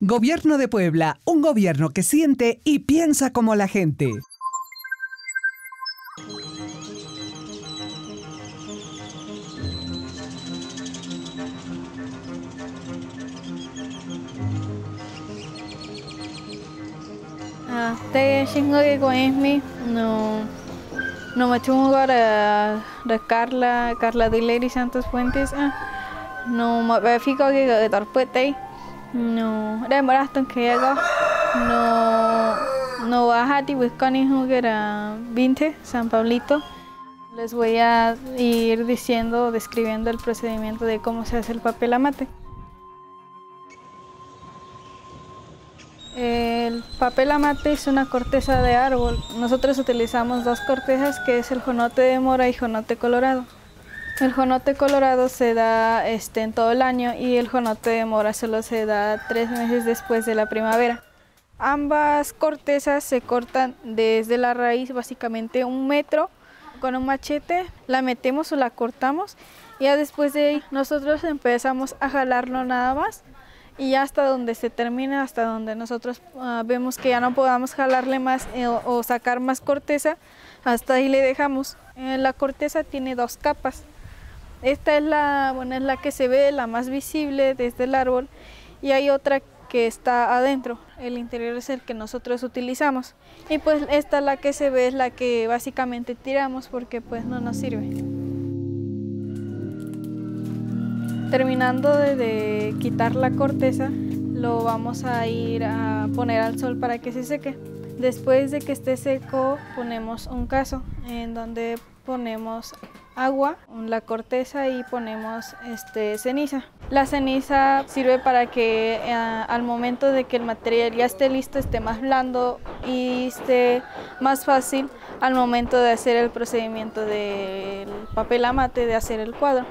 Gobierno de Puebla, un gobierno que siente y piensa como la gente. Te xingue con Esmi, no me chungo de Carla Dileri Santos Fuentes, no me fico que torpete, no de Moraston que hago, no baja ti buscando que era 20 San Pablito. Les voy a ir diciendo, describiendo el procedimiento de cómo se hace el papel amate. El papel amate es una corteza de árbol. Nosotros utilizamos dos cortezas, que es el jonote de mora y jonote colorado. El jonote colorado se da en todo el año y el jonote de mora solo se da 3 meses después de la primavera. Ambas cortezas se cortan desde la raíz, básicamente 1 metro. Con un machete la metemos o la cortamos y ya después de ahí nosotros empezamos a jalarlo nada más. Y ya hasta donde se termina, hasta donde nosotros vemos que ya no podamos jalarle más o sacar más corteza, hasta ahí le dejamos. La corteza tiene 2 capas. Esta es la que se ve, la más visible desde el árbol, y hay otra que está adentro. El interior es el que nosotros utilizamos. Y pues esta, la que se ve, es la que básicamente tiramos porque pues no nos sirve. Terminando de quitar la corteza, lo vamos a ir a poner al sol para que se seque. Después de que esté seco, ponemos un caso en donde ponemos agua, la corteza y ponemos ceniza. La ceniza sirve para que al momento de que el material ya esté listo, esté más blando y esté más fácil al momento de hacer el procedimiento del papel amate, de hacer el cuadro.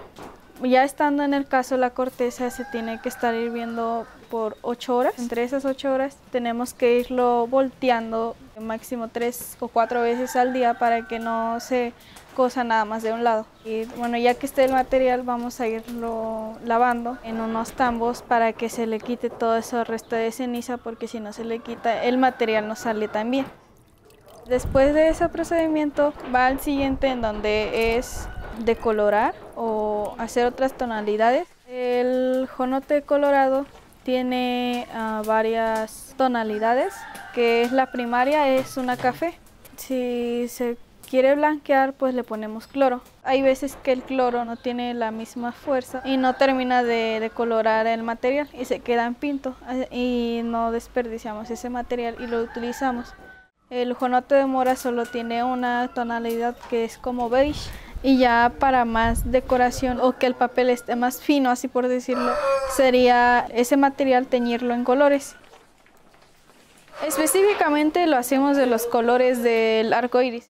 Ya estando en el caso, la corteza se tiene que estar hirviendo por 8 horas. Entre esas 8 horas tenemos que irlo volteando máximo 3 o 4 veces al día para que no se cosa nada más de un lado. Y bueno, ya que esté el material, vamos a irlo lavando en unos tambos para que se le quite todo ese resto de ceniza, porque si no se le quita, el material no sale tan bien. Después de ese procedimiento va al siguiente, en donde es decolorar o hacer otras tonalidades. El jonote colorado tiene varias tonalidades, que es la primaria, es una café. Si se quiere blanquear, pues le ponemos cloro. Hay veces que el cloro no tiene la misma fuerza y no termina de decolorar el material y se queda en pinto, y no desperdiciamos ese material y lo utilizamos. El jonote de mora solo tiene una tonalidad que es como beige, y ya para más decoración o que el papel esté más fino, así por decirlo, sería ese material teñirlo en colores. Específicamente lo hacemos de los colores del arco iris.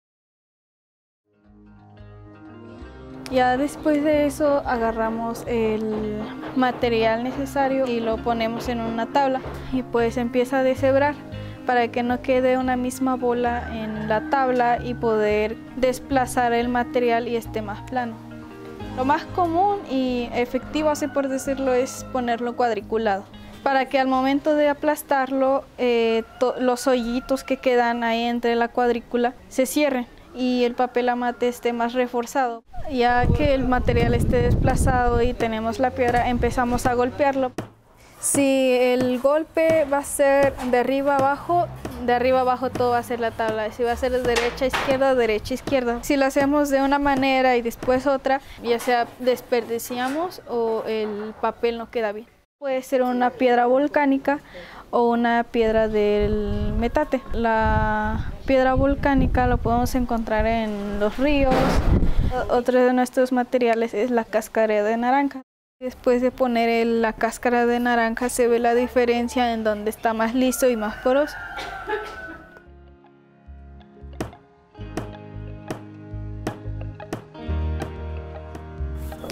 Ya después de eso agarramos el material necesario y lo ponemos en una tabla y pues empieza a deshebrar para que no quede una misma bola en la tabla y poder desplazar el material y esté más plano. Lo más común y efectivo, así por decirlo, es ponerlo cuadriculado, para que al momento de aplastarlo los hoyitos que quedan ahí entre la cuadrícula se cierren y el papel amate esté más reforzado. Ya que el material esté desplazado y tenemos la piedra, empezamos a golpearlo. Si el golpe va a ser de arriba abajo todo va a ser la tabla. Si va a ser de derecha a izquierda. Si lo hacemos de una manera y después otra, ya sea desperdiciamos o el papel no queda bien. Puede ser una piedra volcánica o una piedra del metate. La piedra volcánica lo podemos encontrar en los ríos. Otro de nuestros materiales es la cáscara de naranja. Después de poner la cáscara de naranja se ve la diferencia en donde está más liso y más poroso.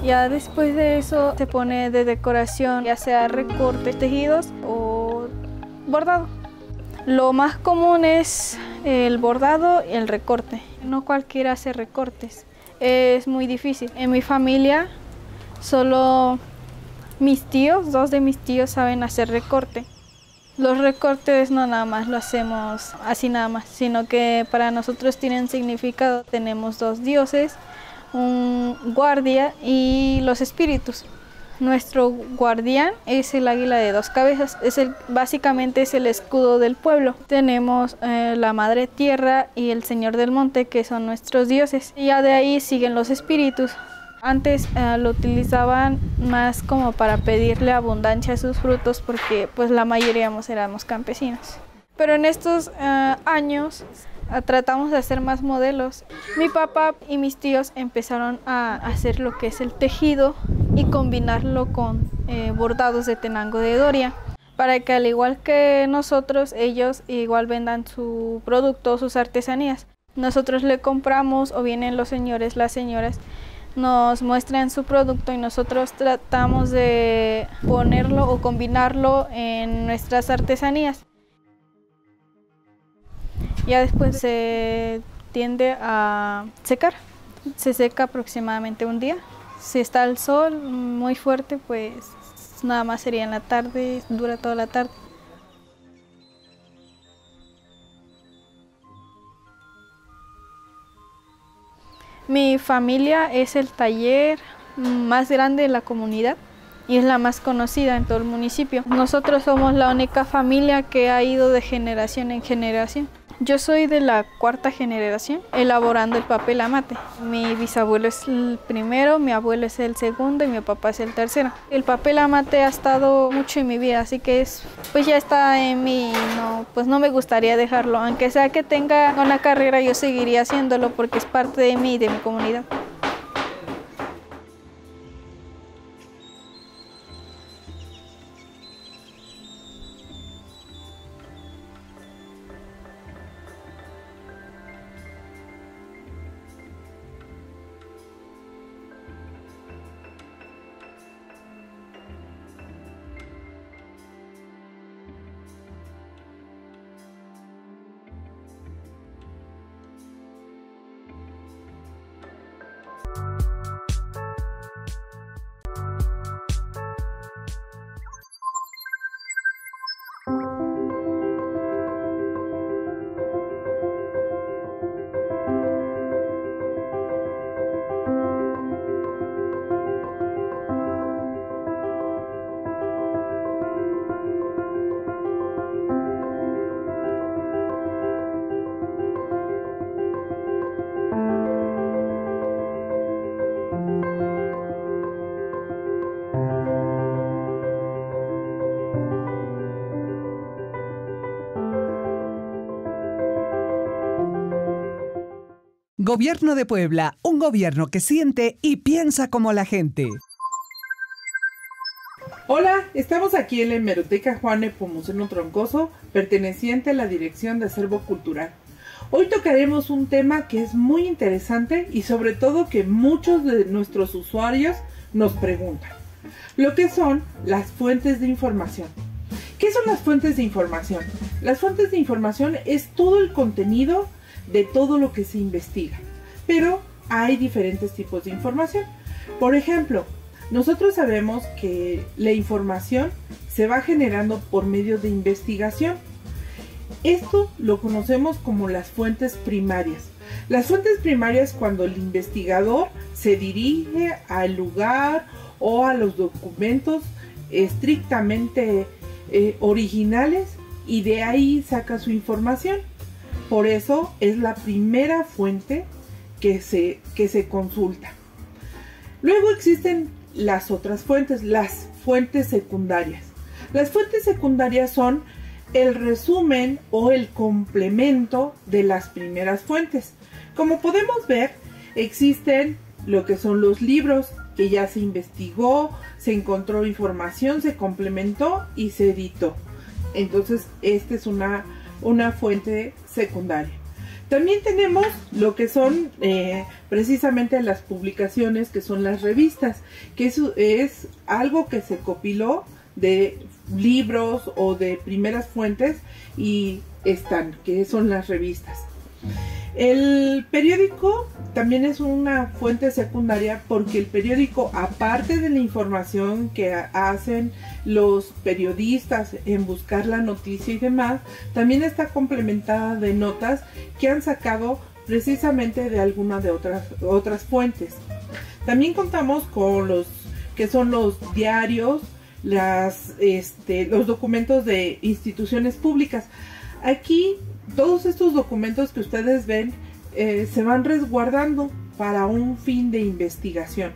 Ya después de eso se pone de decoración, ya sea recortes, tejidos o bordado. Lo más común es el bordado y el recorte. No cualquiera hace recortes, es muy difícil. En mi familia solo mis tíos, 2 de mis tíos saben hacer recorte. Los recortes no nada más lo hacemos así nada más, sino que para nosotros tienen significado. Tenemos 2 dioses, un guardia y los espíritus. Nuestro guardián es el águila de 2 cabezas, básicamente es el escudo del pueblo. Tenemos la madre tierra y el señor del monte, que son nuestros dioses. Y ya de ahí siguen los espíritus. Antes lo utilizaban más como para pedirle abundancia a sus frutos, porque pues la mayoría éramos campesinos. Pero en estos años tratamos de hacer más modelos. Mi papá y mis tíos empezaron a hacer lo que es el tejido y combinarlo con bordados de Tenango de Doria, para que al igual que nosotros, ellos igual vendan su producto, sus artesanías. Nosotros le compramos, o vienen los señores, las señoras, nos muestran su producto y nosotros tratamos de ponerlo o combinarlo en nuestras artesanías. Ya después se tiende a secar, se seca aproximadamente un día. Si está el sol muy fuerte, pues nada más sería en la tarde, dura toda la tarde. Mi familia es el taller más grande de la comunidad y es la más conocida en todo el municipio. Nosotros somos la única familia que ha ido de generación en generación. Yo soy de la 4ª generación elaborando el papel amate. Mi bisabuelo es el primero, mi abuelo es el segundo y mi papá es el tercero. El papel amate ha estado mucho en mi vida, así que pues ya está en mí. Pues no me gustaría dejarlo. Aunque sea que tenga una carrera, yo seguiría haciéndolo porque es parte de mí y de mi comunidad. Gobierno de Puebla, un gobierno que siente y piensa como la gente. Hola, estamos aquí en la Hemeroteca Juan Nepomuceno Troncoso, perteneciente a la Dirección de Acervo Cultural. Hoy tocaremos un tema que es muy interesante y sobre todo que muchos de nuestros usuarios nos preguntan. Lo que son las fuentes de información. ¿Qué son las fuentes de información? Las fuentes de información es todo el contenido de todo lo que se investiga, pero hay diferentes tipos de información. Por ejemplo, nosotros sabemos que la información se va generando por medio de investigación. Esto lo conocemos como las fuentes primarias. Las fuentes primarias, cuando el investigador se dirige al lugar o a los documentos estrictamente originales y de ahí saca su información. Por eso es la primera fuente que se consulta. Luego existen las otras fuentes, las fuentes secundarias. Las fuentes secundarias son el resumen o el complemento de las primeras fuentes. Como podemos ver, existen lo que son los libros, que ya se investigó, se encontró información, se complementó y se editó. Entonces, esta es una fuente secundaria. También tenemos lo que son precisamente las publicaciones, que son las revistas, que es algo que se compiló de libros o de primeras fuentes y están, que son las revistas. El periódico también es una fuente secundaria porque el periódico, aparte de la información que hacen los periodistas en buscar la noticia y demás, también está complementada de notas que han sacado precisamente de alguna de otras fuentes. También contamos con los que son los diarios, los documentos de instituciones públicas. Aquí todos estos documentos que ustedes ven se van resguardando para un fin de investigación.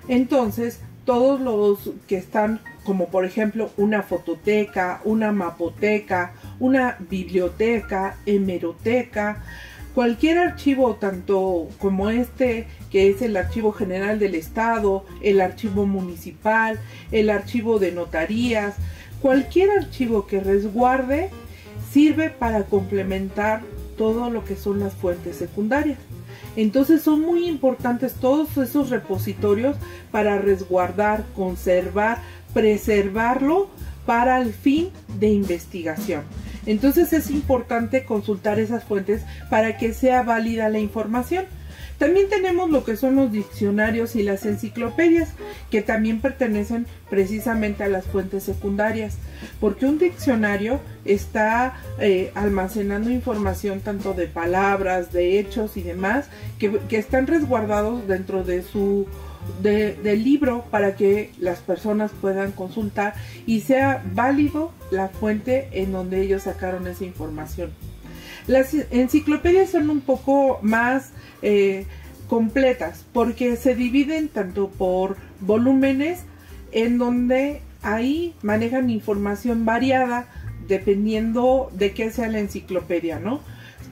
Entonces, todos los que están, como por ejemplo una fototeca, una mapoteca, una biblioteca, hemeroteca, cualquier archivo, tanto como este, que es el Archivo General del Estado, el Archivo Municipal, el Archivo de Notarías, cualquier archivo que resguarde sirve para complementar todo lo que son las fuentes secundarias. Entonces son muy importantes todos esos repositorios para resguardar, conservar, preservarlo para el fin de investigación. Entonces es importante consultar esas fuentes para que sea válida la información. También tenemos lo que son los diccionarios y las enciclopedias, que también pertenecen precisamente a las fuentes secundarias, porque un diccionario está almacenando información tanto de palabras, de hechos y demás, que están resguardados dentro de del libro para que las personas puedan consultar y sea válido la fuente en donde ellos sacaron esa información. Las enciclopedias son un poco más completas porque se dividen tanto por volúmenes en donde ahí manejan información variada dependiendo de qué sea la enciclopedia, ¿no?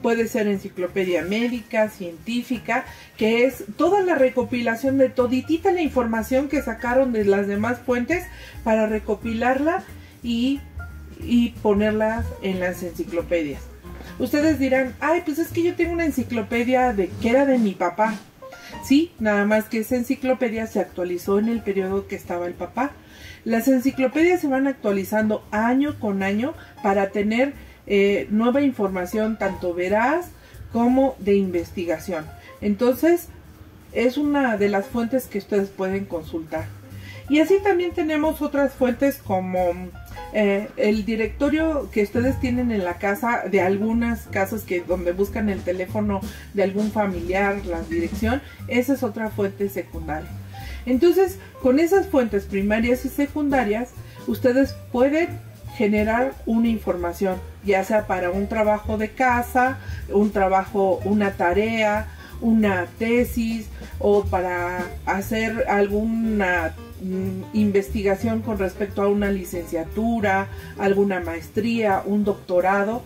Puede ser enciclopedia médica, científica, que es toda la recopilación de toditita la información que sacaron de las demás fuentes para recopilarla y ponerla en las enciclopedias. Ustedes dirán, ay, pues es que yo tengo una enciclopedia que era de mi papá. Sí, nada más que esa enciclopedia se actualizó en el periodo que estaba el papá. Las enciclopedias se van actualizando año con año para tener nueva información tanto veraz como de investigación. Entonces es una de las fuentes que ustedes pueden consultar. Y así también tenemos otras fuentes como el directorio que ustedes tienen en la casa, de algunas casas donde buscan el teléfono de algún familiar, la dirección. Esa es otra fuente secundaria. Entonces, con esas fuentes primarias y secundarias, ustedes pueden generar una información, ya sea para un trabajo de casa, una tarea, una tesis, o para hacer alguna investigación con respecto a una licenciatura, alguna maestría, un doctorado.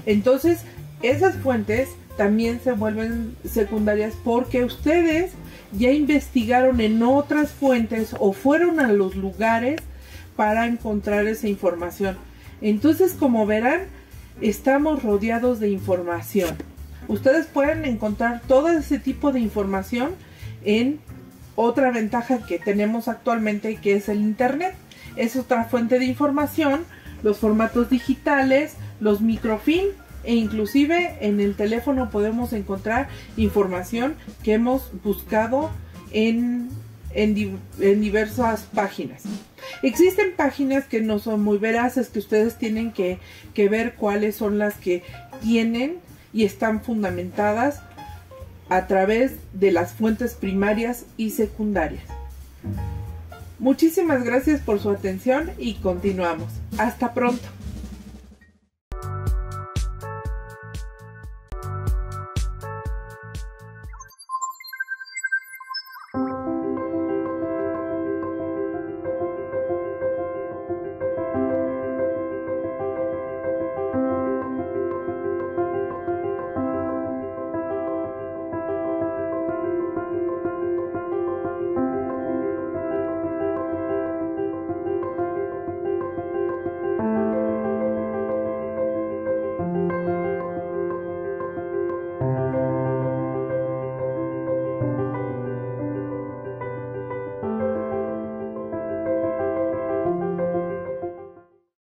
Entonces, esas fuentes también se vuelven secundarias porque ustedes ya investigaron en otras fuentes o fueron a los lugares para encontrar esa información. Entonces, como verán, estamos rodeados de información. Ustedes pueden encontrar todo ese tipo de información en otra ventaja que tenemos actualmente, que es el internet. Es otra fuente de información, los formatos digitales, los microfilm, e inclusive en el teléfono podemos encontrar información que hemos buscado en diversas páginas. Existen páginas que no son muy veraces, que ustedes tienen que ver cuáles son las que tienen y están fundamentadas a través de las fuentes primarias y secundarias. Muchísimas gracias por su atención y continuamos. Hasta pronto.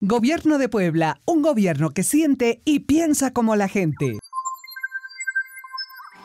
Gobierno de Puebla, un gobierno que siente y piensa como la gente.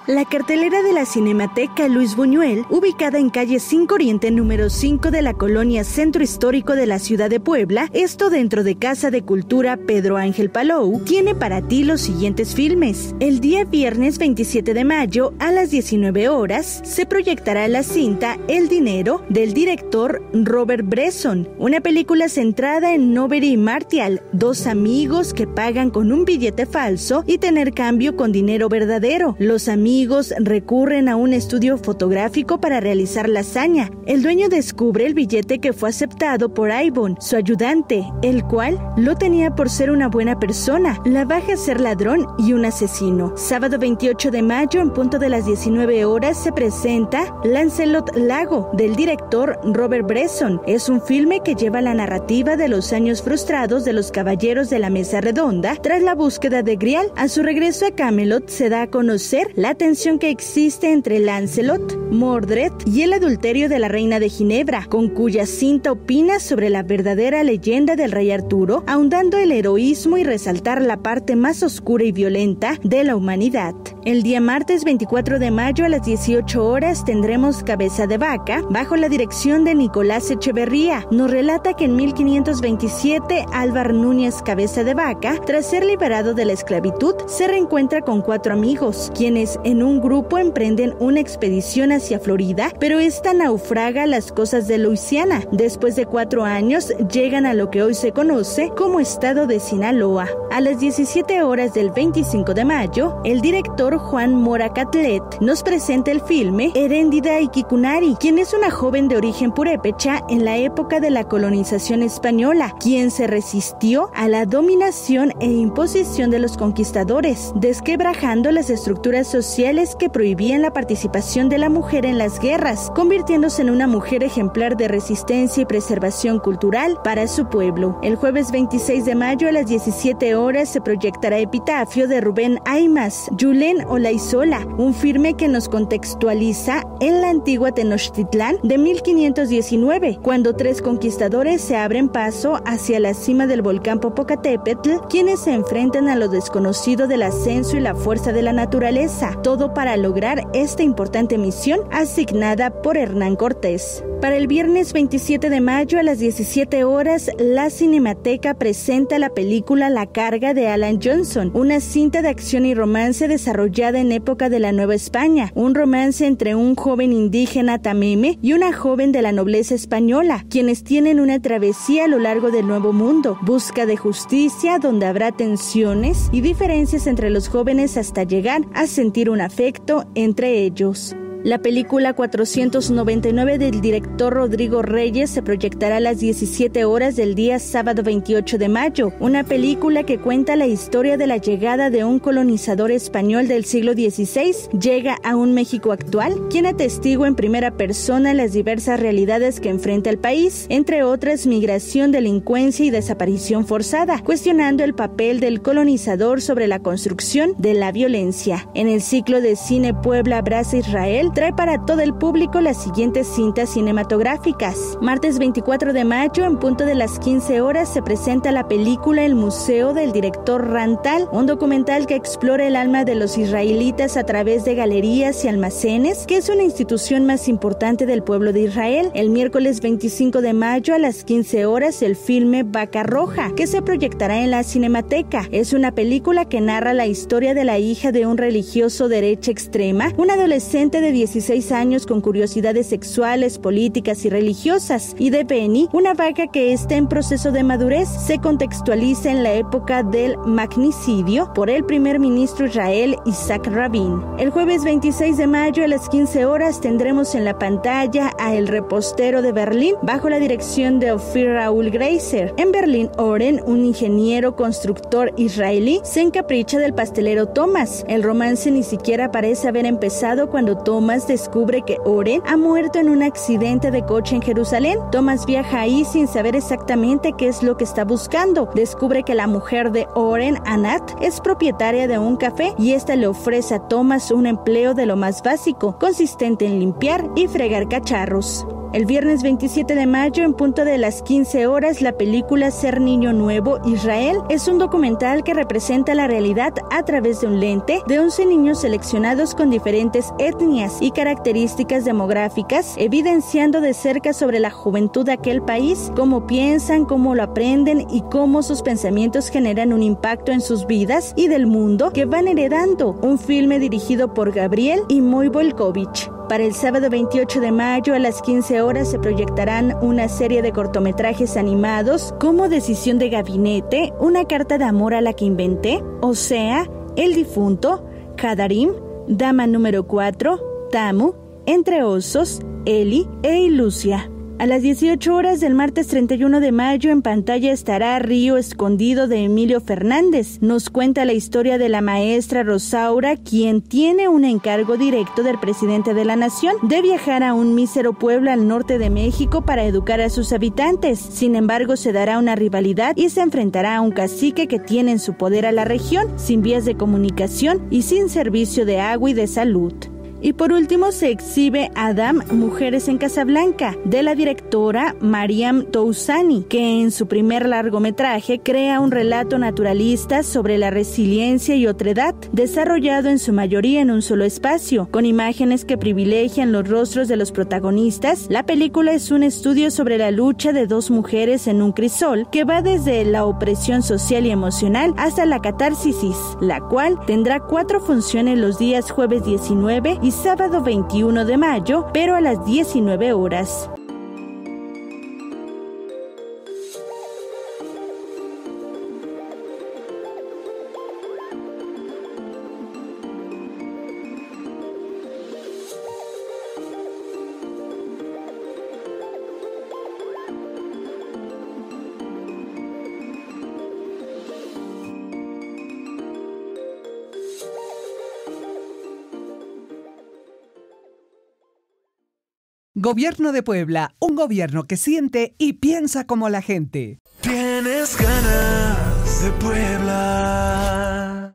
La cartelera de la Cinemateca Luis Buñuel, ubicada en calle 5 Oriente número 5 de la colonia Centro Histórico de la ciudad de Puebla, esto dentro de Casa de Cultura Pedro Ángel Palou, tiene para ti los siguientes filmes. El día viernes 27 de mayo a las 19 horas se proyectará la cinta El Dinero del director Robert Bresson, una película centrada en Novery y Martial, dos amigos que pagan con un billete falso y tener cambio con dinero verdadero. Los amigos recurren a un estudio fotográfico para realizar la hazaña. El dueño descubre el billete que fue aceptado por Ivonne, su ayudante, el cual lo tenía por ser una buena persona. La baja a ser ladrón y un asesino. Sábado 28 de mayo, en punto de las 19 horas, se presenta Lancelot Lago, del director Robert Bresson. Es un filme que lleva la narrativa de los años frustrados de los caballeros de la mesa redonda tras la búsqueda de Grial. A su regreso a Camelot se da a conocer la tensión que existe entre Lancelot, Mordred y el adulterio de la reina de Ginebra, con cuya cinta opina sobre la verdadera leyenda del rey Arturo, ahondando el heroísmo y resaltar la parte más oscura y violenta de la humanidad. El día martes 24 de mayo a las 18 horas tendremos Cabeza de Vaca, bajo la dirección de Nicolás Echeverría. Nos relata que en 1527 Álvar Núñez Cabeza de Vaca, tras ser liberado de la esclavitud, se reencuentra con 4 amigos, quienes en un grupo emprenden una expedición hacia Florida, pero esta naufraga las costas de Luisiana. Después de 4 años llegan a lo que hoy se conoce como estado de Sinaloa. A las 17 horas del 25 de mayo, el director Juan Mora Catlet nos presenta el filme Heréndida Iquikunari, quien es una joven de origen purépecha en la época de la colonización española, quien se resistió a la dominación e imposición de los conquistadores, desquebrajando las estructuras sociales que prohibían la participación de la mujer en las guerras, convirtiéndose en una mujer ejemplar de resistencia y preservación cultural para su pueblo. El jueves 26 de mayo a las 17 horas se proyectará Epitafio de Rubén Aymas, Yulén Olaizola, un filme que nos contextualiza en la antigua Tenochtitlán de 1519, cuando 3 conquistadores se abren paso hacia la cima del volcán Popocatépetl, quienes se enfrentan a lo desconocido del ascenso y la fuerza de la naturaleza, todo para lograr esta importante misión asignada por Hernán Cortés. Para el viernes 27 de mayo a las 17 horas, la Cinemateca presenta la película La Carga de Alan Johnson, una cinta de acción y romance desarrollada en época de la Nueva España, un romance entre un joven indígena tameme y una joven de la nobleza española, quienes tienen una travesía a lo largo del Nuevo Mundo, busca de justicia donde habrá tensiones y diferencias entre los jóvenes hasta llegar a sentir un afecto entre ellos. La película 499 del director Rodrigo Reyes se proyectará a las 17 horas del día sábado 28 de mayo, una película que cuenta la historia de la llegada de un colonizador español del siglo XVI, llega a un México actual, quien atestigua en primera persona las diversas realidades que enfrenta el país, entre otras migración, delincuencia y desaparición forzada, cuestionando el papel del colonizador sobre la construcción de la violencia. En el ciclo de cine Puebla Abraza Israel, trae para todo el público las siguientes cintas cinematográficas. Martes 24 de mayo, en punto de las 15 horas, se presenta la película El Museo del director Rantal, un documental que explora el alma de los israelitas a través de galerías y almacenes, que es una institución más importante del pueblo de Israel. El miércoles 25 de mayo a las 15 horas, el filme Vaca Roja, que se proyectará en la Cinemateca. Es una película que narra la historia de la hija de un religioso derecha extrema, un adolescente de 16 años con curiosidades sexuales, políticas y religiosas, y de Penny, una vaca que está en proceso de madurez. Se contextualiza en la época del magnicidio por el primer ministro Israel Isaac Rabin. El jueves 26 de mayo a las 15 horas tendremos en la pantalla a El Repostero de Berlín, bajo la dirección de Ofir Raúl Greiser. En Berlín, Oren, un ingeniero constructor israelí, se encapricha del pastelero Thomas. El romance ni siquiera parece haber empezado cuando Thomas descubre que Oren ha muerto en un accidente de coche en Jerusalén. Thomas viaja ahí sin saber exactamente qué es lo que está buscando. Descubre que la mujer de Oren, Anat, es propietaria de un café y esta le ofrece a Thomas un empleo de lo más básico, consistente en limpiar y fregar cacharros. El viernes 27 de mayo, en punto de las 15 horas, la película Ser Niño Nuevo, Israel, es un documental que representa la realidad a través de un lente de 11 niños seleccionados con diferentes etnias y características demográficas, evidenciando de cerca sobre la juventud de aquel país, cómo piensan, cómo lo aprenden y cómo sus pensamientos generan un impacto en sus vidas y del mundo que van heredando. Un filme dirigido por Gabriel y Moy Volkovich. Para el sábado 28 de mayo a las 15 horas se proyectarán una serie de cortometrajes animados como Decisión de Gabinete, Una carta de amor a la que inventé, o sea, El difunto, Hadarim, Dama número 4, Tamu, Entre osos, Eli e Ilusia. A las 18 horas del martes 31 de mayo en pantalla estará Río Escondido de Emilio Fernández. Nos cuenta la historia de la maestra Rosaura, quien tiene un encargo directo del presidente de la nación de viajar a un mísero pueblo al norte de México para educar a sus habitantes. Sin embargo, se dará una rivalidad y se enfrentará a un cacique que tiene en su poder a la región, sin vías de comunicación y sin servicio de agua y de salud. Y por último se exhibe Adam, Mujeres en Casablanca, de la directora Mariam Tousani, que en su primer largometraje crea un relato naturalista sobre la resiliencia y otredad, desarrollado en su mayoría en un solo espacio, con imágenes que privilegian los rostros de los protagonistas. La película es un estudio sobre la lucha de dos mujeres en un crisol, que va desde la opresión social y emocional hasta la catarsis, la cual tendrá 4 funciones los días jueves 19 y sábado 21 de mayo, pero a las 19 horas. Gobierno de Puebla, un gobierno que siente y piensa como la gente. Tienes ganas de Puebla.